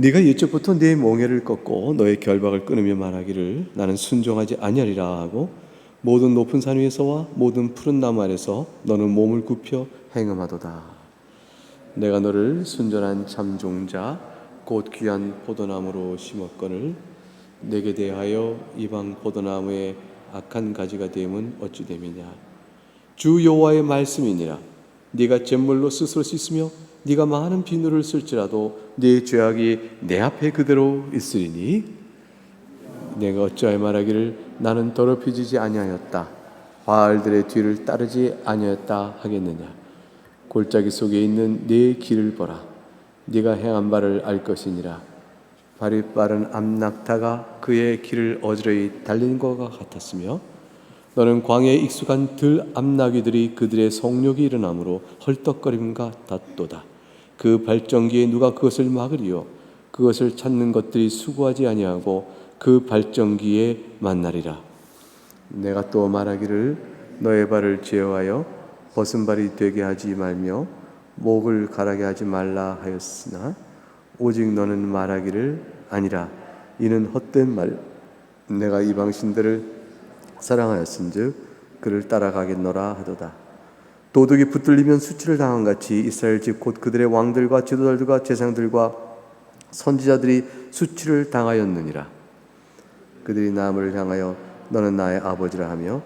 네가 옛적부터 네 멍에를 꺾고 너의 결박을 끊으며 말하기를 나는 순종하지 아니하리라 하고 모든 높은 산 위에서와 모든 푸른 나무 아래서 너는 몸을 굽혀 행음하도다. 내가 너를 순전한 참종자 곧 귀한 포도나무로 심었거늘 내게 대하여 이방 포도나무의 악한 가지가 됨은 어찌 됨이냐. 주 여호와의 말씀이니라. 네가 잿물로 스스로 씻으며 네가 많은 비누를 쓸지라도 네 죄악이 내 앞에 그대로 있으리니 내가 어찌하여 말하기를 나는 더럽혀지지 아니하였다 바알들의 뒤를 따르지 아니하였다 하겠느냐. 골짜기 속에 있는 네 길을 보라. 네가 행한 바를 알 것이니라. 발이 빠른 암낙타가 그의 길을 어지러이 달리는 것과 같았으며 너는 광야에 익숙한 들 암나귀들이 그들의 성욕이 일어나므로 헐떡거림과 같도다. 그 발전기에 누가 그것을 막으리요. 그것을 찾는 것들이 수고하지 아니하고 그 발전기에 만나리라. 내가 또 말하기를 너의 발을 제어하여 벗은 발이 되게 하지 말며 목을 가라게 하지 말라 하였으나 오직 너는 말하기를 아니라 이는 헛된 말. 내가 이방신들을 사랑하였은즉 그를 따라가겠노라 하도다. 도둑이 붙들리면 수치를 당한 같이 이스라엘 집 곧 그들의 왕들과 지도자들과 제사장들과 선지자들이 수치를 당하였느니라. 그들이 남을 향하여 너는 나의 아버지라 하며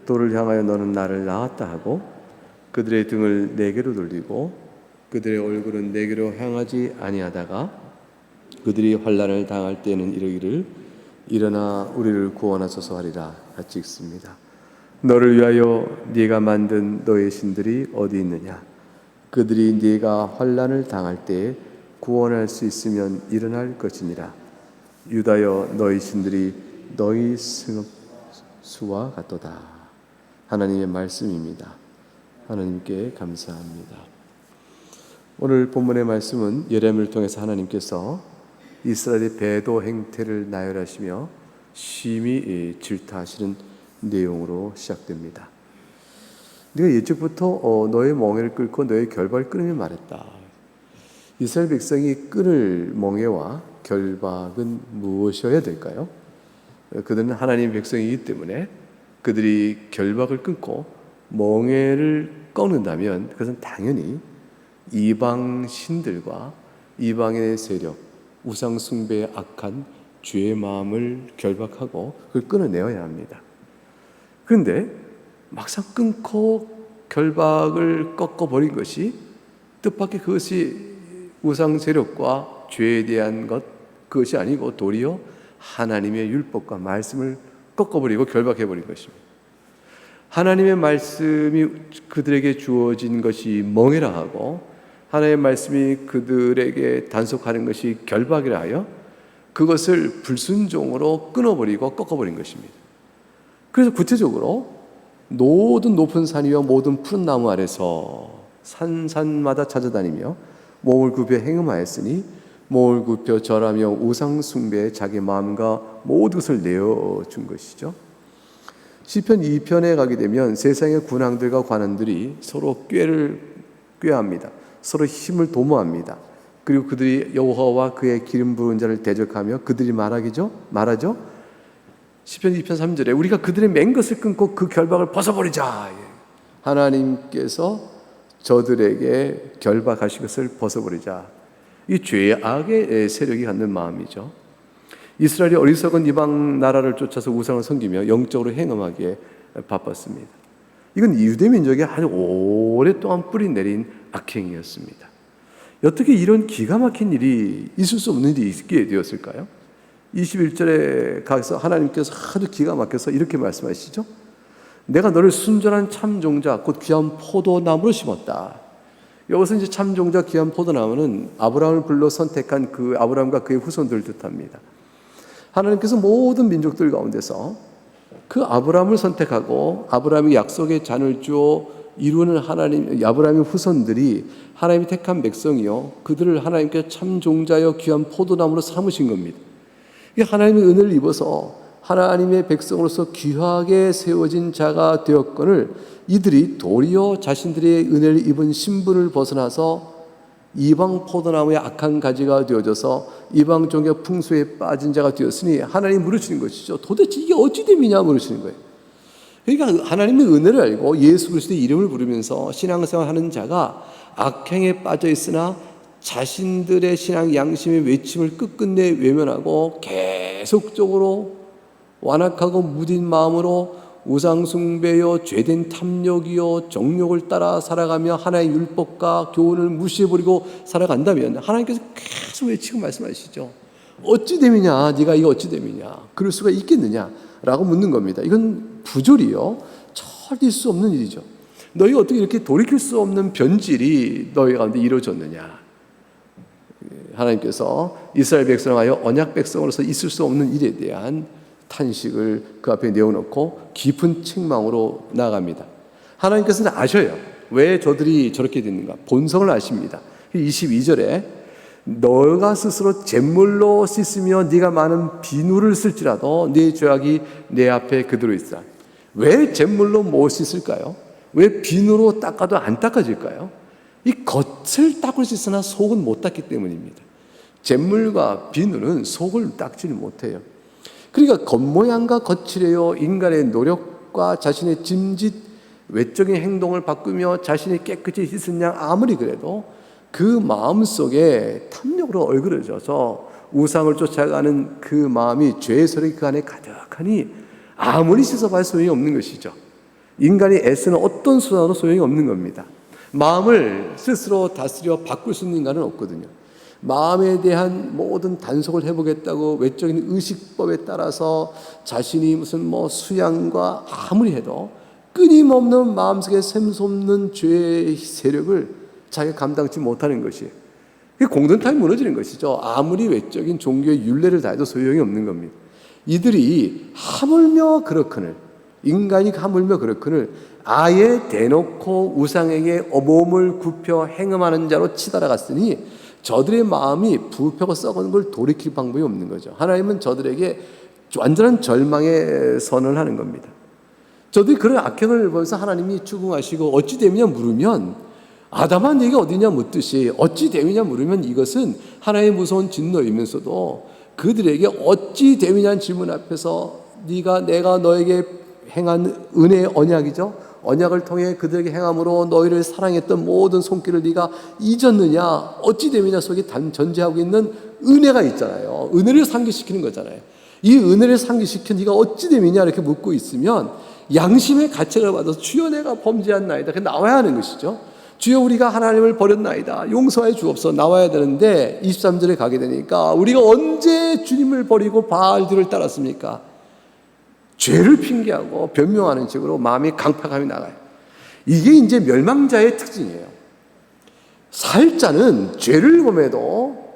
돌을 향하여 너는 나를 낳았다 하고 그들의 등을 내게로 돌리고 그들의 얼굴은 내게로 향하지 아니하다가 그들이 환난을 당할 때는 이르기를 일어나 우리를 구원하소서 하리라. 같이 읽습니다. 너를 위하여 네가 만든 너의 신들이 어디 있느냐. 그들이 네가 환난을 당할 때에 구원할 수 있으면 일어날 것이니라. 유다여 너희 신들이 너희 승업수와 같도다. 하나님의 말씀입니다. 하나님께 감사합니다. 오늘 본문의 말씀은 예레미야를 통해서 하나님께서 이스라엘의 배도 행태를 나열하시며 심히 질타하시는 내용으로 시작됩니다. 네가 옛적부터 너의 멍에를 끌고 너의 결박을 끊으며 말했다. 이스라엘 백성이 끊을 멍에와 결박은 무엇이어야 될까요? 그들은 하나님의 백성이기 때문에 그들이 결박을 끊고 멍에를 꺾는다면 그것은 당연히 이방 신들과 이방인의 세력, 우상 숭배의 악한 죄의 마음을 결박하고 그걸 끊어내어야 합니다. 그런데 막상 끊고 결박을 꺾어버린 것이 뜻밖의 그것이 우상 세력과 죄에 대한 그것이 아니고 도리어 하나님의 율법과 말씀을 꺾어버리고 결박해버린 것입니다. 하나님의 말씀이 그들에게 주어진 것이 멍에라 하고 하나님의 말씀이 그들에게 단속하는 것이 결박이라 하여 그것을 불순종으로 끊어버리고 꺾어버린 것입니다. 그래서 구체적으로 모든 높은 산 위와 모든 푸른 나무 아래서 산마다 찾아다니며 몸을 굽혀 행음하였으니 몸을 굽혀 절하며 우상 숭배에 자기 마음과 모든 것을 내어준 것이죠. 시편 2편에 가게 되면 세상의 군왕들과 관원들이 서로 꾀합니다. 서로 힘을 도모합니다. 그리고 그들이 여호와와 그의 기름 부은 자를 대적하며 그들이 말하죠. 시편 2편 3절에 우리가 그들의 맨 것을 끊고 그 결박을 벗어버리자. 하나님께서 저들에게 결박하신 것을 벗어버리자. 이 죄의 악의 세력이 갖는 마음이죠. 이스라엘이 어리석은 이방 나라를 쫓아서 우상을 섬기며 영적으로 행음하기에 바빴습니다. 이건 유대 민족이 아주 오랫동안 뿌리 내린 악행이었습니다. 어떻게 이런 기가 막힌 일이 있을 수 없는 일이 있게 되었을까요? 21절에 가서 하나님께서 아주 기가 막혀서 이렇게 말씀하시죠. 내가 너를 순전한 참종자 곧 귀한 포도나무로 심었다. 여기서 이제 참종자 귀한 포도나무는 아브라함을 불러 선택한 그 아브라함과 그의 후손들을 뜻합니다. 하나님께서 모든 민족들 가운데서 그 아브라함을 선택하고 아브라함이 약속의 잔을 주어 이루는 하나님, 아브라함의 후손들이 하나님이 택한 백성이요 그들을 하나님께 참종자여 귀한 포도나무로 삼으신 겁니다. 하나님의 은혜를 입어서 하나님의 백성으로서 귀하게 세워진 자가 되었거늘 이들이 도리어 자신들의 은혜를 입은 신분을 벗어나서 이방 포도나무의 악한 가지가 되어져서 이방 종교 풍수에 빠진 자가 되었으니 하나님 물으시는 것이죠. 도대체 이게 어찌 됨이냐 물으시는 거예요. 그러니까 하나님의 은혜를 알고 예수 그리스도의 이름을 부르면서 신앙생활하는 자가 악행에 빠져 있으나 자신들의 신앙 양심의 외침을 끝끝내 외면하고 계속적으로 완악하고 무딘 마음으로 우상숭배요 죄된 탐욕이요 정욕을 따라 살아가며 하나의 율법과 교훈을 무시해버리고 살아간다면 하나님께서 계속 외치고 말씀하시죠. 어찌 됨이냐, 네가 이거 어찌 됨이냐, 그럴 수가 있겠느냐라고 묻는 겁니다. 이건 부조리요, 철일 수 없는 일이죠. 너희가 어떻게 이렇게 돌이킬 수 없는 변질이 너희 가운데 이루어졌느냐. 하나님께서 이스라엘 백성하여 언약 백성으로서 있을 수 없는 일에 대한 탄식을 그 앞에 내어놓고 깊은 책망으로 나아갑니다. 하나님께서는 아셔요. 왜 저들이 저렇게 됐는가. 본성을 아십니다. 22절에 너가 스스로 잿물로 씻으며 네가 많은 비누를 쓸지라도 네 죄악이 내 앞에 그대로 있으라. 왜 잿물로 못 씻을까요? 왜 비누로 닦아도 안 닦아질까요? 이 겉을 닦을 수 있으나 속은 못 닦기 때문입니다. 잿물과 비누는 속을 닦지를 못해요. 그러니까 겉모양과 겉이래요. 인간의 노력과 자신의 짐짓 외적인 행동을 바꾸며 자신이 깨끗이 씻은 양 아무리 그래도 그 마음속에 탐욕으로 얼그러져서 우상을 쫓아가는 그 마음이 죄의 서력이 그 안에 가득하니 아무리 씻어봐야 소용이 없는 것이죠. 인간이 애쓰는 어떤 수단으로 소용이 없는 겁니다. 마음을 스스로 다스려 바꿀 수 있는 인간은 없거든요. 마음에 대한 모든 단속을 해보겠다고 외적인 의식법에 따라서 자신이 무슨 수양과 아무리 해도 끊임없는 마음속에 샘솟는 죄의 세력을 자기가 감당치 못하는 것이에요. 공든탑이 무너지는 것이죠. 아무리 외적인 종교의 율례를 다해도 소용이 없는 겁니다. 이들이 하물며 그렇거늘, 인간이 하물며 그렇거늘 아예 대놓고 우상에게 몸을 굽혀 행음하는 자로 치달아갔으니 저들의 마음이 부패하고 썩은 걸 돌이킬 방법이 없는 거죠. 하나님은 저들에게 완전한 절망의 선언을 하는 겁니다. 저들이 그런 악행을 보면서 하나님이 추궁하시고 어찌 되느냐 물으면 아담아 네가 어디냐 묻듯이 어찌 되느냐 물으면 이것은 하나님의 무서운 진노이면서도 그들에게 어찌 되느냐는 질문 앞에서 내가 너에게 행한 은혜의 언약이죠. 언약을 통해 그들에게 행함으로 너희를 사랑했던 모든 손길을 네가 잊었느냐, 어찌 되느냐 속에 전제하고 있는 은혜가 있잖아요. 은혜를 상기시키는 거잖아요. 이 은혜를 상기시켜 네가 어찌 되느냐 이렇게 묻고 있으면 양심의 가책을 받아서 주여 내가 범죄한 나이다, 그 나와야 하는 것이죠. 주여 우리가 하나님을 버렸나이다, 용서해 주옵소서 나와야 되는데 23절에 가게 되니까 우리가 언제 주님을 버리고 바알들을 따랐습니까? 죄를 핑계하고 변명하는 식으로 마음이 강팍함이 나가요. 이게 이제 멸망자의 특징이에요. 살자는 죄를 범해도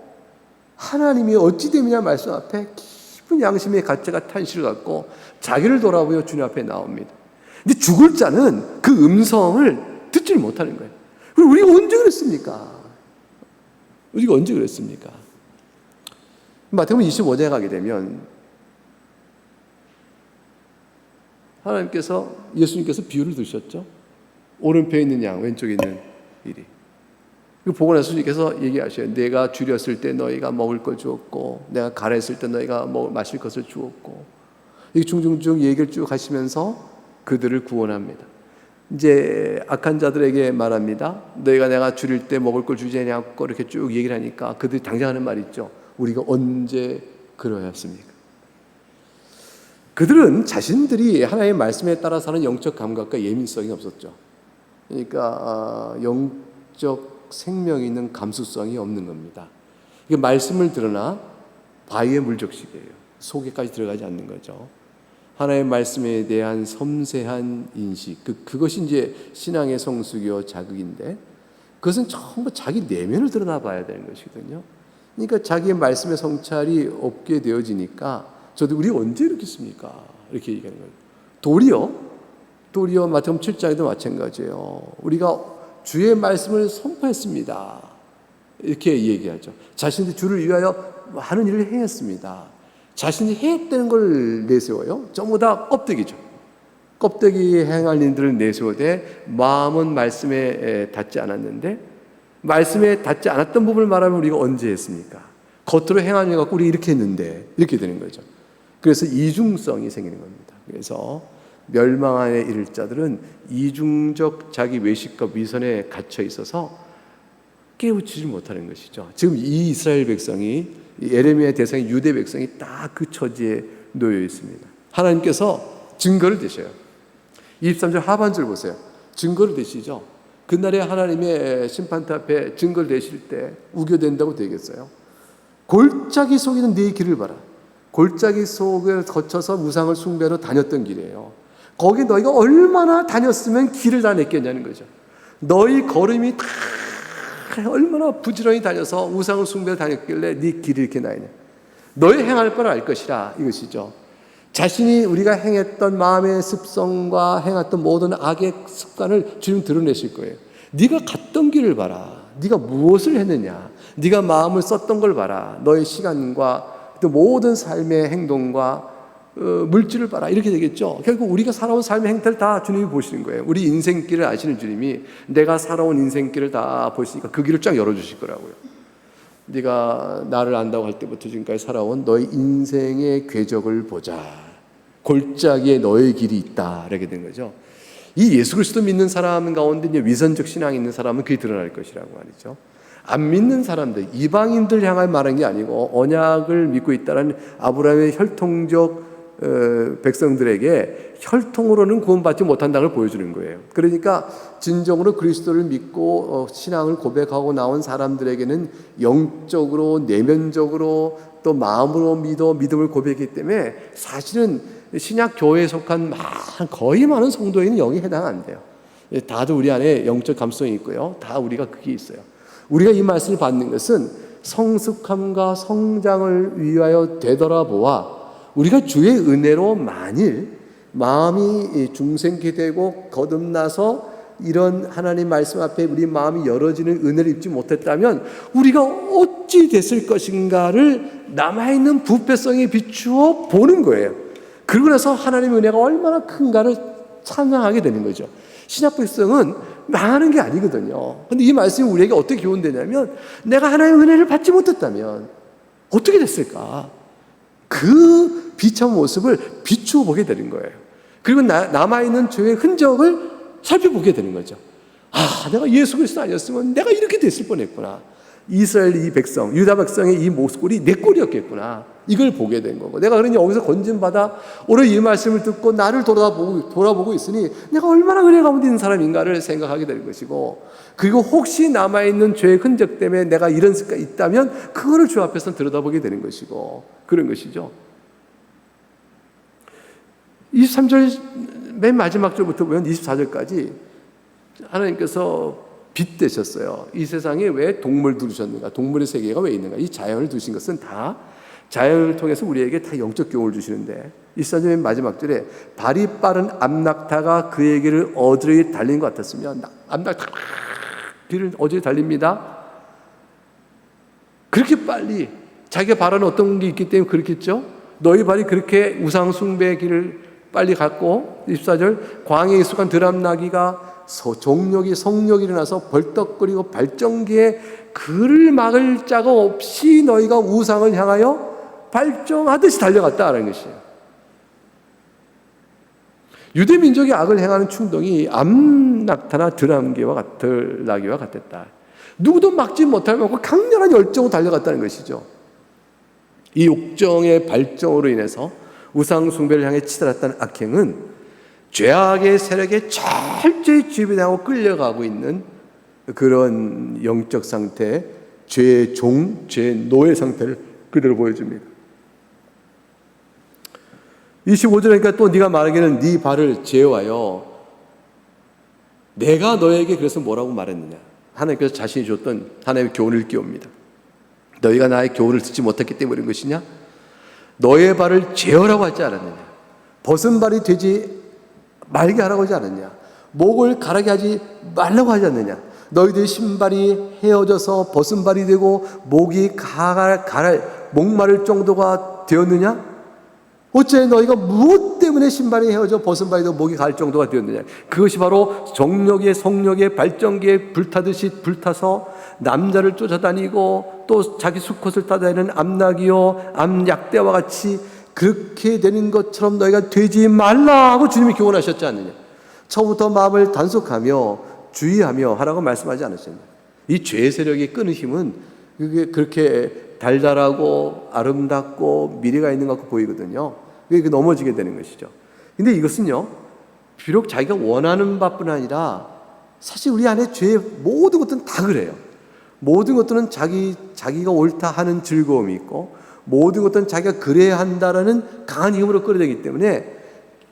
하나님이 어찌 됨이냐 말씀 앞에 깊은 양심의 가책과 탄식을 갖고 자기를 돌아보여 주님 앞에 나옵니다. 근데 죽을 자는 그 음성을 듣지를 못하는 거예요. 그리고 우리가 언제 그랬습니까? 우리가 언제 그랬습니까? 마태복음 25장에 가게 되면 예수님께서 비유를 드셨죠. 오른편에 있는 양, 왼쪽에 있는 이리. 이거 보고 나서 예수님께서 얘기하셔요. 내가 줄였을 때 너희가 먹을 걸 주었고, 내가 가랬을 때 너희가 마실 것을 주었고. 이 중중중 얘기를 쭉 하시면서 그들을 구원합니다. 이제 악한 자들에게 말합니다. 너희가 내가 줄일 때 먹을 걸 주지 않냐고 이렇게 쭉 얘기를 하니까 그들이 당장 하는 말이 있죠. 우리가 언제 그러야 했습니까? 그들은 자신들이 하나님의 말씀에 따라 사는 영적 감각과 예민성이 없었죠. 그러니까 영적 생명이 있는 감수성이 없는 겁니다. 이게 말씀을 들으나 바위의 물적식이에요. 속에까지 들어가지 않는 거죠. 하나님의 말씀에 대한 섬세한 인식, 그것이 이제 신앙의 성숙이요 자극인데 그것은 전부 자기 내면을 드러나 봐야 되는 것이거든요. 그러니까 자기의 말씀의 성찰이 없게 되어지니까 저도 우리 언제 이렇게 했습니까? 이렇게 얘기하는 거예요. 도리어 마태복음 7장에도 마찬가지예요. 우리가 주의 말씀을 선포했습니다. 이렇게 얘기하죠. 자신이 주를 위하여 많은 일을 행했습니다. 자신이 해했다는 걸 내세워요. 전부 다 껍데기죠. 껍데기 행할 일들을 내세우되 마음은 말씀에 닿지 않았는데 말씀에 닿지 않았던 부분을 말하면 우리가 언제 했습니까? 겉으로 행하는 것 갖고 우리 이렇게 했는데 이렇게 되는 거죠. 그래서 이중성이 생기는 겁니다. 그래서 멸망안에 이를 자들은 이중적 자기 외식과 위선에 갇혀 있어서 깨우치지 못하는 것이죠. 지금 이 이스라엘 백성이, 예레미야의 대상인 유대 백성이 딱 그 처지에 놓여 있습니다. 하나님께서 증거를 대셔요. 23절 하반절 보세요. 증거를 대시죠. 그날에 하나님의 심판대 앞에 증거를 대실 때 우겨댄다고 되겠어요? 골짜기 속에 있는 네 길을 봐라. 골짜기 속을 거쳐서 우상을 숭배하러 다녔던 길이에요. 거기 너희가 얼마나 다녔으면 길을 다 냈겠냐는 거죠. 너희 걸음이 다 얼마나 부지런히 다녀서 우상을 숭배하러 다녔길래 네 길이 이렇게 나이냐. 너희 행할 바를 알 것이라, 이것이죠. 자신이 우리가 행했던 마음의 습성과 행했던 모든 악의 습관을 주님 드러내실 거예요. 네가 갔던 길을 봐라. 네가 무엇을 했느냐. 네가 마음을 썼던 걸 봐라. 너의 시간과 또 모든 삶의 행동과 물질을 봐라. 이렇게 되겠죠. 결국 우리가 살아온 삶의 행태를 다 주님이 보시는 거예요. 우리 인생길을 아시는 주님이 내가 살아온 인생길을 다 보시니까 그 길을 쫙 열어주실 거라고요. 네가 나를 안다고 할 때부터 지금까지 살아온 너의 인생의 궤적을 보자. 골짜기에 너의 길이 있다. 이렇게 된 거죠. 이 예수 그리스도 믿는 사람 가운데 이제 위선적 신앙이 있는 사람은 그게 드러날 것이라고 말이죠. 안 믿는 사람들, 이방인들 향할 말한 게 아니고 언약을 믿고 있다는 아브라함의 혈통적 백성들에게 혈통으로는 구원받지 못한다는 걸 보여주는 거예요. 그러니까 진정으로 그리스도를 믿고 신앙을 고백하고 나온 사람들에게는 영적으로 내면적으로 또 마음으로 믿음을 고백했기 때문에 사실은 신약 교회에 속한 거의 많은 성도에는 영이 해당 안 돼요. 다들 우리 안에 영적 감성이 있고요. 다 우리가 그게 있어요. 우리가 이 말씀을 받는 것은 성숙함과 성장을 위하여 되돌아보아 우리가 주의 은혜로 만일 마음이 중생케 되고 거듭나서 이런 하나님 말씀 앞에 우리 마음이 열어지는 은혜를 입지 못했다면 우리가 어찌 됐을 것인가를 남아있는 부패성에 비추어 보는 거예요. 그러고 나서 하나님의 은혜가 얼마나 큰가를 찬양하게 되는 거죠. 신약 백성은 망하는 게 아니거든요. 그런데 이 말씀이 우리에게 어떻게 교훈되냐면 내가 하나님의 은혜를 받지 못했다면 어떻게 됐을까? 그 비참한 모습을 비추어 보게 되는 거예요. 그리고 남아있는 죄의 흔적을 살펴보게 되는 거죠. 내가 예수 그리스도 아니었으면 내가 이렇게 됐을 뻔했구나. 이스라엘 이 백성, 유다 백성의 이 모습이 내 꼴이었겠구나. 이걸 보게 된 거고, 내가 그러니 여기서 건진받아 오늘 이 말씀을 듣고 나를 돌아보고 있으니 내가 얼마나 은혜 가운데 있는 사람인가를 생각하게 될 것이고, 그리고 혹시 남아있는 죄의 흔적 때문에 내가 이런 습관이 있다면 그거를 주 앞에서 들여다보게 되는 것이고, 그런 것이죠. 23절 맨 마지막 절부터 보면 24절까지 하나님께서 빛 되셨어요. 이 세상에 왜 동물 두셨는가? 동물의 세계가 왜 있는가? 이 자연을 두신 것은 다 자연을 통해서 우리에게 다 영적 교훈을 주시는데, 24절 맨 마지막 절에 발이 빠른 암낙타가 그에게를 어지러이 달린 것 같았으면, 암낙타 뒤를 어지러이 달립니다. 그렇게 빨리 자기가 바라는 어떤 게 있기 때문에 그렇겠죠. 너희 발이 그렇게 우상 숭배의 길을 빨리 갔고, 24절 광야에 익숙한 드람나귀가 성욕이 일어나서 벌떡거리고 발정기에 그를 막을 자가 없이 너희가 우상을 향하여 발정하듯이 달려갔다라는 것이에요. 유대 민족이 악을 행하는 충동이 암낙타나 드람나귀와 같았다. 누구도 막지 못하고 강렬한 열정으로 달려갔다는 것이죠. 이 욕정의 발정으로 인해서 우상 숭배를 향해 치달았다는 악행은 죄악의 세력에 철저히 지배당하고 끌려가고 있는 그런 영적 상태, 죄의 종, 죄의 노예 상태를 그대로 보여줍니다. 25절이니까 또 네가 말하기는 네 발을 제어하여 내가 너에게 그래서 뭐라고 말했느냐. 하나님께서 자신이 줬던 하나님의 교훈을 끼웁니다. 너희가 나의 교훈을 듣지 못했기 때문에 그런 것이냐? 너의 발을 제어라고 하지 않았느냐? 벗은 발이 되지 말게 하라고 하지 않았냐? 목을 가라게 하지 말라고 하지 않느냐? 너희들 신발이 헤어져서 벗은 발이 되고 목이 목마를 정도가 되었느냐? 어째 너희가 무엇 때문에 신발이 헤어져 벗은 바에도 목이 갈 정도가 되었느냐. 그것이 바로 정욕의 성욕의 발전기에 불타듯이 불타서 남자를 쫓아다니고 또 자기 수컷을 따다니는 암나기요 암약대와 같이 그렇게 되는 것처럼 너희가 되지 말라 하고 주님이 교훈하셨지 않느냐. 처음부터 마음을 단속하며 주의하며 하라고 말씀하지 않으셨느냐. 이 죄의 세력이 끄는 힘은 그게 그렇게 달달하고 아름답고 미래가 있는 것 같고 보이거든요. 그게 넘어지게 되는 것이죠. 근데 이것은요, 비록 자기가 원하는 바뿐 아니라 사실 우리 안에 죄의 모든 것들은 다 그래요. 모든 것들은 자기가 옳다 하는 즐거움이 있고 모든 것들은 자기가 그래야 한다라는 강한 힘으로 끌어들이기 때문에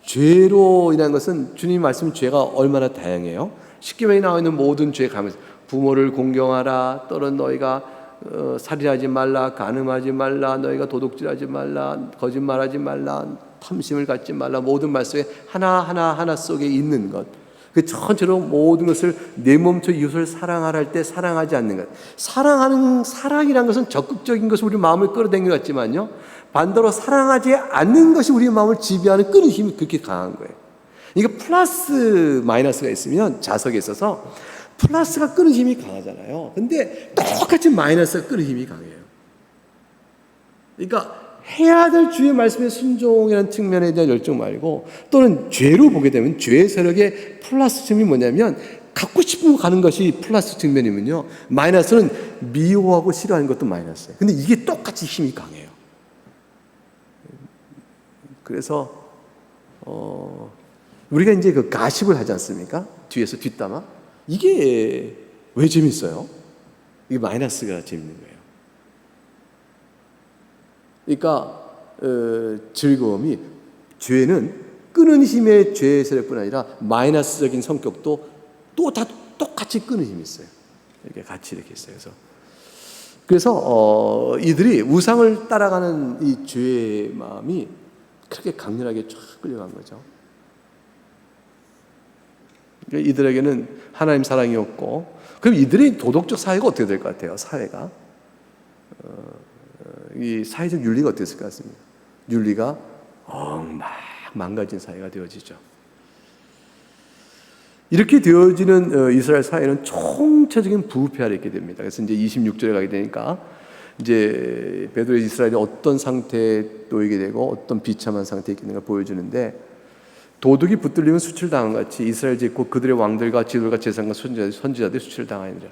죄로 인한 것은 주님 말씀 죄가 얼마나 다양해요. 십계명에 나와 있는 모든 죄 가면서 부모를 공경하라, 또는 너희가 살인하지 말라, 간음하지 말라, 너희가 도둑질하지 말라, 거짓말하지 말라, 탐심을 갖지 말라, 모든 말씀에 하나 속에 있는 것, 그 전체로 모든 것을 내 몸처 이웃을 사랑하라 할 때 사랑하지 않는 것. 사랑이라는 것은 적극적인 것을 우리 마음을 끌어당기는 것 같지만요, 반대로 사랑하지 않는 것이 우리 마음을 지배하는 끄는 힘이 그렇게 강한 거예요. 이게 플러스 마이너스가 있으면 자석에 있어서 플러스가 끄는 힘이 강하잖아요. 근데 똑같이 마이너스가 끄는 힘이 강해요. 그러니까 해야 될 주의 말씀에 순종이라는 측면에 대한 열정 말고, 또는 죄로 보게 되면 죄의 세력의 플러스 측면이 뭐냐면 갖고 싶은 거 가는 것이 플러스 측면이면요, 마이너스는 미워하고 싫어하는 것도 마이너스예요. 근데 이게 똑같이 힘이 강해요. 그래서 우리가 이제 그 가십을 하지 않습니까? 뒤에서 뒷담화. 이게 왜 재밌어요? 이게 마이너스가 재밌는 거예요. 그러니까 즐거움이, 죄는 끄는 힘의 죄의 세력뿐 아니라 마이너스적인 성격도 또 다 똑같이 끄는 힘이 있어요. 이렇게 같이 이렇게 있어요. 그래서 이들이 우상을 따라가는 이 죄의 마음이 그렇게 강렬하게 쫙 끌려간 거죠. 이들에게는 하나님 사랑이 없고, 그럼 이들의 도덕적 사회가 어떻게 될 것 같아요? 사회가 이 사회적 윤리가 어땠을 것 같습니다. 윤리가 망가진 사회가 되어지죠. 이렇게 되어지는 이스라엘 사회는 총체적인 부패 아래 있게 됩니다. 그래서 이제 26절에 가게 되니까 이제 베드로의 이스라엘이 어떤 상태에 놓이게 되고 어떤 비참한 상태에 있게 되는가 보여주는데, 도둑이 붙들리면 수출당한 같이 이스라엘 짓고 그들의 왕들과 지도자 재상과 선지자들이 수출당하니라.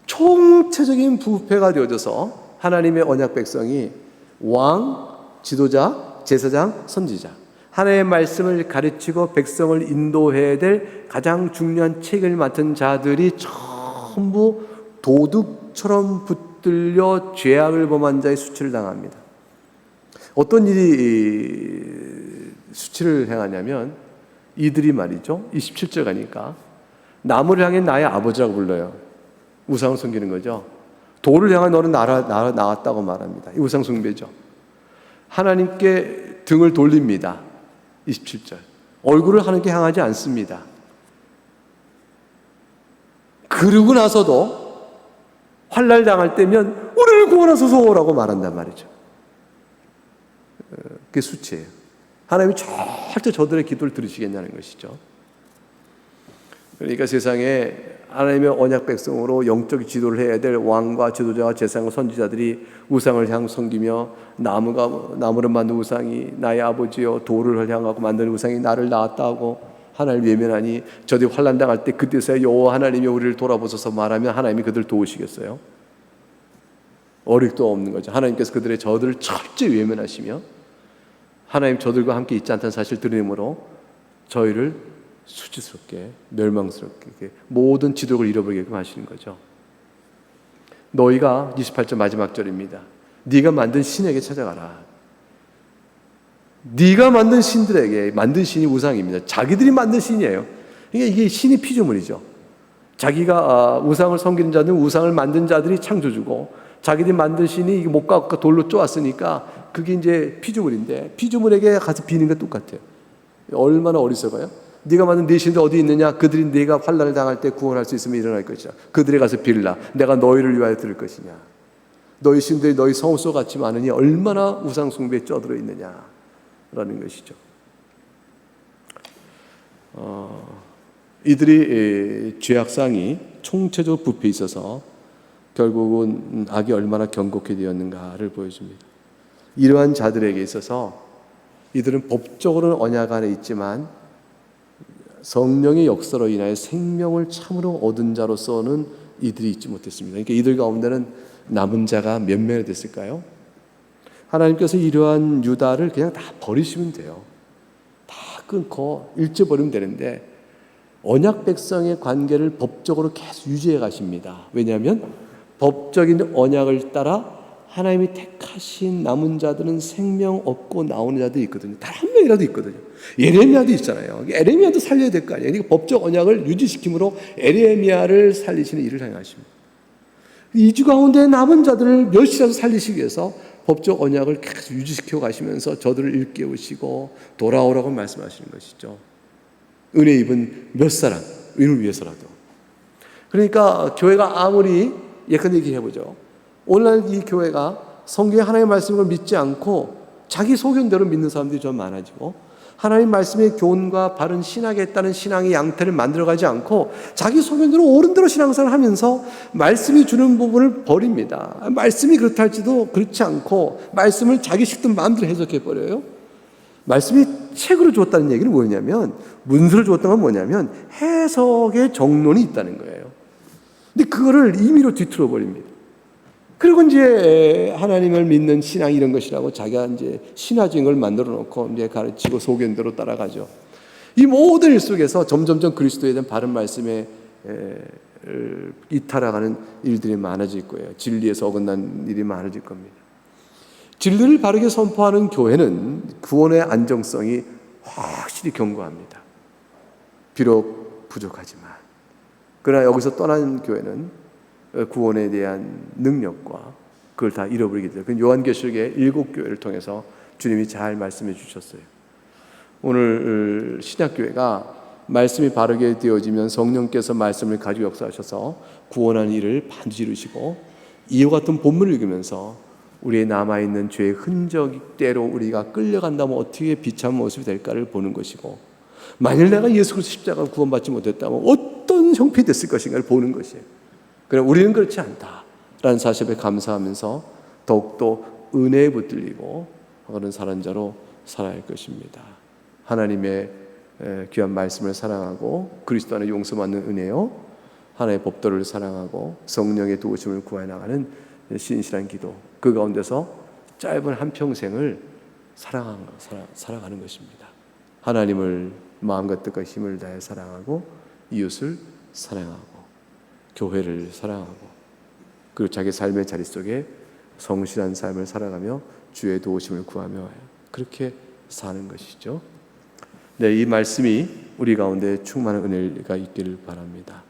총체적인 부패가 되어져서 하나님의 언약 백성이 왕, 지도자, 제사장, 선지자, 하나님의 말씀을 가르치고 백성을 인도해야 될 가장 중요한 책을 맡은 자들이 전부 도둑처럼 붙들려 죄악을 범한 자의 수치를 당합니다. 어떤 일이 수치를 행하냐면, 이들이 말이죠, 27절 가니까 나무를 향해 나의 아버지라고 불러요. 우상을 섬기는 거죠. 돌을 향해 너는 나왔다고 말합니다. 이 우상 숭배죠. 하나님께 등을 돌립니다. 27절. 얼굴을 하나님께 향하지 않습니다. 그러고 나서도 환날 당할 때면 우리를 구원하소서라고 말한단 말이죠. 그게 수치예요. 하나님이 절대 저들의 기도를 들으시겠냐는 것이죠. 그러니까 세상에 하나님의 언약 백성으로 영적 지도를 해야 될 왕과 지도자와 제사장과 선지자들이 우상을 향 섬기며, 나무를 만든 우상이 나의 아버지요, 돌을 향하고 만든 우상이 나를 낳았다 하고 하나님을 외면하니 저들이 환난 당할 때 그때서야 여호와 하나님이 우리를 돌아보소서 말하면 하나님이 그들을 도우시겠어요? 어릭도 없는 거죠. 하나님께서 저들을 철저히 외면하시며 하나님 저들과 함께 있지 않다는 사실을 드러내므로 저희를 수치스럽게 멸망스럽게 모든 지도를 잃어버리게끔 하시는 거죠. 너희가 28절 마지막 절입니다. 네가 만든 신에게 찾아가라. 네가 만든 신들에게, 만든 신이 우상입니다. 자기들이 만든 신이에요. 이게 신이 피조물이죠. 자기가 우상을 섬기는 자들은 우상을 만든 자들이 창조주고, 자기들이 만든 신이 목과 돌로 쪼았으니까 그게 이제 피조물인데, 피조물에게 가서 비는 게 똑같아요. 얼마나 어리석어요? 네가 만든 네 신들 어디 있느냐? 그들이 네가 환난을 당할 때 구원할 수 있으면 일어날 것이다. 그들에 가서 빌라. 내가 너희를 위하여 들을 것이냐. 너희 신들이 너희 성소 같지 않으니 얼마나 우상 숭배에 쩌들어 있느냐라는 것이죠. 이들이 죄악상이 총체적으로 부패 있어서 결국은 악이 얼마나 견고하게 되었는가를 보여줍니다. 이러한 자들에게 있어서 이들은 법적으로는 언약 안에 있지만 성령의 역사로 인하여 생명을 참으로 얻은 자로서는 이들이 있지 못했습니다. 그러니까 이들 가운데는 남은 자가 몇 명이 됐을까요? 하나님께서 이러한 유다를 그냥 다 버리시면 돼요. 다 끊고 일제버리면 되는데 언약 백성의 관계를 법적으로 계속 유지해 가십니다. 왜냐하면 법적인 언약을 따라 하나님이 택하신 남은 자들은 생명 얻고 나오는 자들이 있거든요. 단 한 명이라도 있거든요. 예레미야도 있잖아요. 에레미야도 살려야 될 거 아니에요. 그러니까 법적 언약을 유지시킴으로 에레미야를 살리시는 일을 행하십니다. 이 주 가운데 남은 자들을 멸시해서 살리시기 위해서 법적 언약을 계속 유지시켜 가시면서 저들을 일깨우시고 돌아오라고 말씀하시는 것이죠. 은혜 입은 몇 사람, 은을 위해서라도. 그러니까 교회가 아무리 예컨대 얘기해보죠. 오늘날 이 교회가 성경의 하나님의 말씀을 믿지 않고 자기 소견대로 믿는 사람들이 좀 많아지고 하나님 말씀의 교훈과 바른 신학에 따른 신앙의 양태를 만들어가지 않고 자기 소견대로 옳은 대로 신앙생활을 하면서 말씀이 주는 부분을 버립니다. 말씀이 그렇다 할지도 그렇지 않고 말씀을 자기 식든 마음대로 해석해버려요. 말씀이 책으로 주었다는 얘기는 뭐냐면 문서를 주었다는 건 뭐냐면 해석의 정론이 있다는 거예요. 근데 그거를 임의로 뒤틀어 버립니다. 그리고 이제 하나님을 믿는 신앙 이런 것이라고 자기가 이제 신화적인 걸 만들어 놓고 이제 가르치고 소견대로 따라가죠. 이 모든 일 속에서 점점점 그리스도에 대한 바른 말씀에 이탈하는 일들이 많아질 거예요. 진리에서 어긋난 일이 많아질 겁니다. 진리를 바르게 선포하는 교회는 구원의 안정성이 확실히 견고합니다. 비록 부족하지만. 그러나 여기서 떠난 교회는 구원에 대한 능력과 그걸 다 잃어버리게 돼요. 그 요한계시록의 7교회를 통해서 주님이 잘 말씀해 주셨어요. 오늘 신약교회가 말씀이 바르게 되어지면 성령께서 말씀을 가지고 역사하셔서 구원하는 일을 반드시 이루시고 이와 같은 본문을 읽으면서 우리의 남아있는 죄의 흔적대로 우리가 끌려간다면 어떻게 비참한 모습이 될까를 보는 것이고 만일 내가 예수 그리스도 십자가를 구원받지 못했다면 어떤 형편이 됐을 것인가를 보는 것이에요. 그러나 우리는 그렇지 않다라는 사실에 감사하면서 더욱더 은혜에 붙들리고 그런 사는 자로 살아야 할 것입니다. 하나님의 귀한 말씀을 사랑하고 그리스도 안에 용서받는 은혜요, 하나님의 법도를 사랑하고 성령의 도우심을 구해 나가는 신실한 기도, 그 가운데서 짧은 한평생을 살아가는 것입니다. 하나님을 마음과 뜻과 힘을 다해 사랑하고 이웃을 사랑하고 교회를 사랑하고 그리고 자기 삶의 자리 속에 성실한 삶을 살아가며 주의 도우심을 구하며 그렇게 사는 것이죠. 네, 이 말씀이 우리 가운데 충만한 은혜가 있기를 바랍니다.